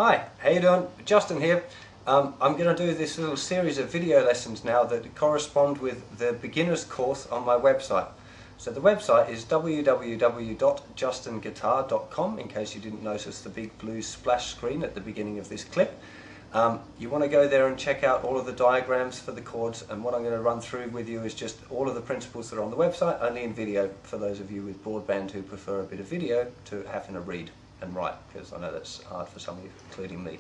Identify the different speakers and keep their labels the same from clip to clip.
Speaker 1: Hi, how you doing? Justin here. I'm going to do this little series of video lessons now that correspond with the beginner's course on my website. So the website is www.justinguitar.com, in case you didn't notice the big blue splash screen at the beginning of this clip. You want to go there and check out all of the diagrams for the chords, and what I'm going to run through with you is just all of the principles that are on the website, only in video for those of you with broadband who prefer a bit of video to having to read and write, because I know that's hard for some of you, including me.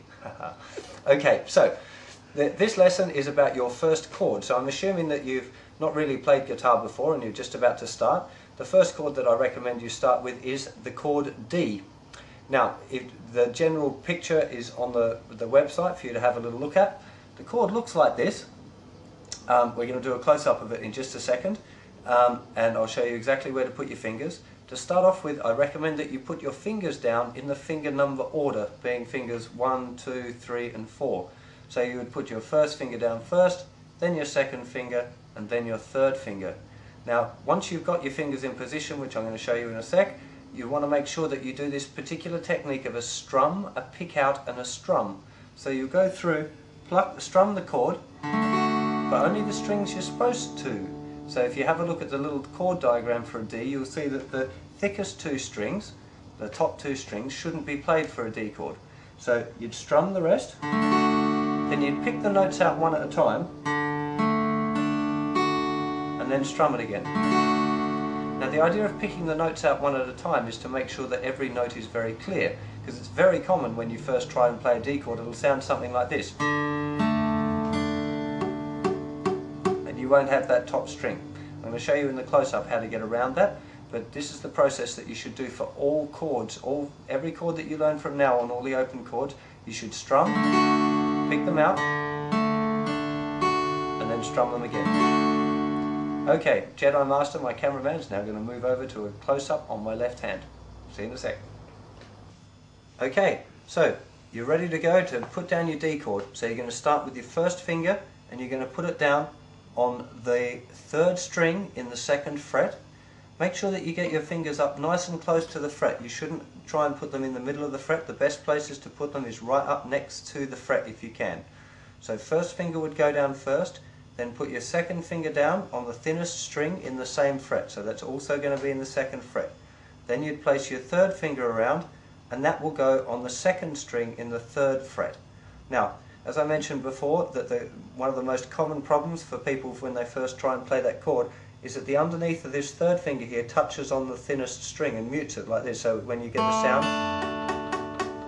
Speaker 1: Okay, so this lesson is about your first chord. So I'm assuming that you've not really played guitar before and you're just about to start. The first chord that I recommend you start with is the chord D. Now, the general picture is on the website for you to have a little look at. The chord looks like this. We're going to do a close-up of it in just a second, and I'll show you exactly where to put your fingers. To start off with, I recommend that you put your fingers down in the finger number order, being fingers 1, 2, 3 and 4. So you would put your first finger down first, then your second finger, and then your third finger. Now, once you've got your fingers in position, which I'm going to show you in a sec, you want to make sure that you do this particular technique of a strum, a pick out and a strum. So you go through, strum the chord, but only the strings you're supposed to. So if you have a look at the little chord diagram for a D, you'll see that the thickest two strings, the top two strings, shouldn't be played for a D chord. So you'd strum the rest, then you'd pick the notes out one at a time, and then strum it again. Now the idea of picking the notes out one at a time is to make sure that every note is very clear, because it's very common when you first try and play a D chord, it'll sound something like this. You won't have that top string. I'm going to show you in the close-up how to get around that, but this is the process that you should do for all chords. Every chord that you learn from now on, all the open chords, you should strum, pick them out, and then strum them again. Okay, Jedi Master, my cameraman, is now going to move over to a close-up on my left hand. See you in a sec. Okay, so you're ready to go to put down your D chord. So you're going to start with your first finger, and you're going to put it down on the third string in the second fret. Make sure that you get your fingers up nice and close to the fret. You shouldn't try and put them in the middle of the fret. The best places to put them is right up next to the fret if you can. So first finger would go down first, then put your second finger down on the thinnest string in the same fret. So that's also going to be in the second fret. Then you'd place your third finger around, and that will go on the second string in the third fret. Now, as I mentioned before, that one of the most common problems for people when they first try and play that chord is that the underneath of this third finger here touches on the thinnest string and mutes it like this, so when you get the sound,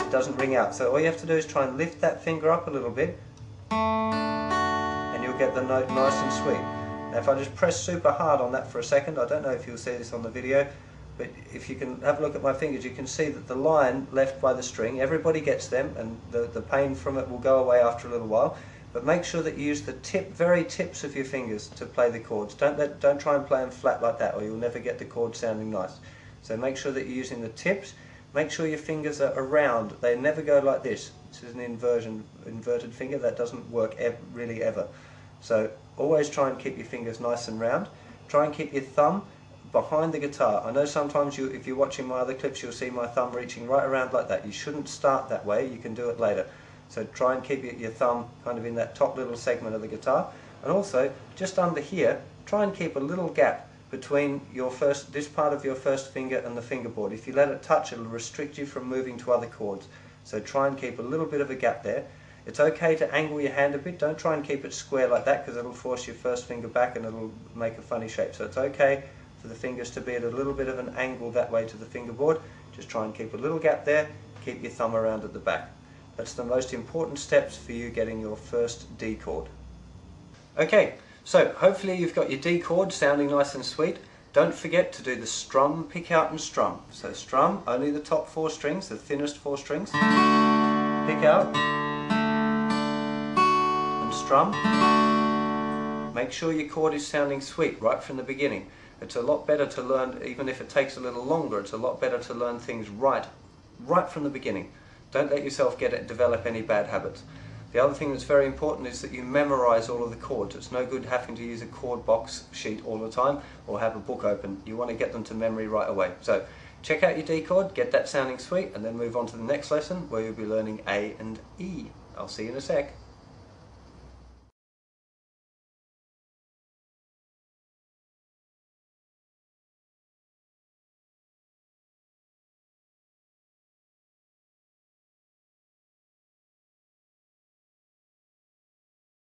Speaker 1: it doesn't ring out. So all you have to do is try and lift that finger up a little bit, and you'll get the note nice and sweet. Now if I just press super hard on that for a second, I don't know if you'll see this on the video, but if you can have a look at my fingers, you can see that the line left by the string, everybody gets them, and the pain from it will go away after a little while. But make sure that you use the very tips of your fingers to play the chords. Don't try and play them flat like that, or you'll never get the chord sounding nice. So make sure that you're using the tips. Make sure your fingers are around. They never go like this. This is an inverted finger. That doesn't work really ever. So always try and keep your fingers nice and round. Try and keep your thumb behind the guitar. I know sometimes if you're watching my other clips, you'll see my thumb reaching right around like that. You shouldn't start that way. You can do it later. So try and keep your thumb kind of in that top little segment of the guitar. And also, just under here, try and keep a little gap between this part of your first finger and the fingerboard. If you let it touch, it'll restrict you from moving to other chords. So try and keep a little bit of a gap there. It's okay to angle your hand a bit. Don't try and keep it square like that, because it'll force your first finger back and it'll make a funny shape. So it's okay for the fingers to be at a little bit of an angle that way to the fingerboard. Just try and keep a little gap there. Keep your thumb around at the back. That's the most important steps for you getting your first D chord. Okay, so hopefully you've got your D chord sounding nice and sweet. Don't forget to do the strum, pick out and strum. So strum, only the top four strings, the thinnest four strings. Pick out and strum. Make sure your chord is sounding sweet right from the beginning. It's a lot better to learn, even if it takes a little longer, it's a lot better to learn things right from the beginning. Don't let yourself develop any bad habits. The other thing that's very important is that you memorize all of the chords. It's no good having to use a chord box sheet all the time or have a book open. You want to get them to memory right away. So check out your D chord, get that sounding sweet, and then move on to the next lesson where you'll be learning A and E. I'll see you in a sec.